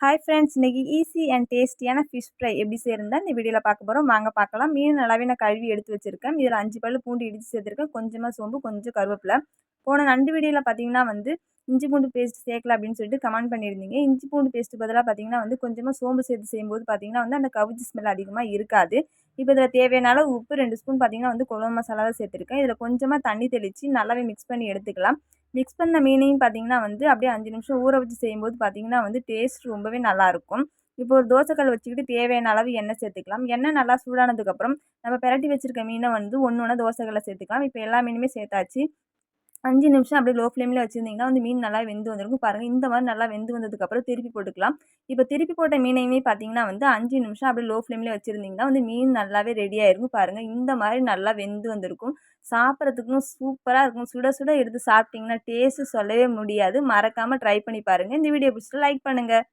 Hi friends, இன்னைக்கு easy and டேஸ்டியான fish fry எப்படி செய்யறது இந்த வீடியோவில் பார்க்க போகிறோம். வாங்க பார்க்கலாம். மீன் நல்லாவே நான் கழுவி எடுத்து வச்சிருக்கேன். இதில் 5 பல்லு பூண்டு இடித்து சேர்த்துருக்கேன். கொஞ்சமாக சோம்பு, கொஞ்சம் கருவேப்பிலை. போன 2 வீடியோவில் பார்த்தீங்கன்னா இஞ்சி பூண்டு பேஸ்ட் சேர்க்கல அப்படின்னு சொல்லிட்டு கமெண்ட் பண்ணியிருந்தீங்க. இஞ்சி பூண்டு பேஸ்ட் பதிலாக பார்த்தீங்கன்னா கொஞ்சமாக சோம்பு சேர்த்து செய்யும்போது பார்த்தீங்கன்னா அந்த கவுச்சி ஸ்மெல் அதிகமாக இருக்காது. இப்போ இதில் தேவையான அளவு உப்பு 2 ஸ்பூன் பார்த்தீங்கன்னா குழம்பு மசாலா தான் சேர்த்துருக்கேன். இதில் கொஞ்சமாக தண்ணி தெளித்து நல்லாவே மிக்ஸ் பண்ணி எடுத்துக்கலாம். மிக்ஸ் பண்ண மீனையும் பார்த்தீங்கன்னா அப்படியே 5 நிமிஷம் ஊற வச்சு செய்யும்போது பார்த்தீங்கன்னா டேஸ்ட் ரொம்பவே நல்லாயிருக்கும். இப்போ ஒரு தோசைக்கல் வச்சுக்கிட்டு தேவையான அளவு எண்ணெய் சேர்த்துக்கலாம். எண்ணெய் நல்லா சூடானதுக்கப்புறம் நம்ம பிரட்டி வச்சுருக்க மீனை ஒன்று ஒன்றா தோசைக்கல்லில் சேர்த்துக்கலாம். இப்போ எல்லா மீனுமே சேர்த்தாச்சு. 5 நிமிஷம் அப்படியே லோ ஃப்ளேமில் வச்சுருந்தீங்கன்னா மீன் நல்லா வெந்து வந்திருக்கும். பாருங்கள், இந்த மாதிரி நல்லா வெந்து வந்ததுக்கப்புறம் திருப்பி போட்டுக்கலாம். இப்போ திருப்பி போட்ட மீனையுமே பார்த்தீங்கன்னா 5 நிமிஷம் அப்படியே லோ ஃப்ளேமில் வச்சுருந்தீங்கன்னா மீன் நல்லாவே ரெடி ஆயிருக்கும். பாருங்கள், இந்த மாதிரி நல்லா வெந்து வந்திருக்கும். சாப்பிட்றதுக்கும் சூப்பராக இருக்கும். சுட சுட எடுத்து சாப்பிட்டிங்கன்னா டேஸ்ட்டு சொல்லவே முடியாது. மறக்காமல் ட்ரை பண்ணி பாருங்கள். இந்த வீடியோ பிடிச்சிட்டு லைக் பண்ணுங்கள்.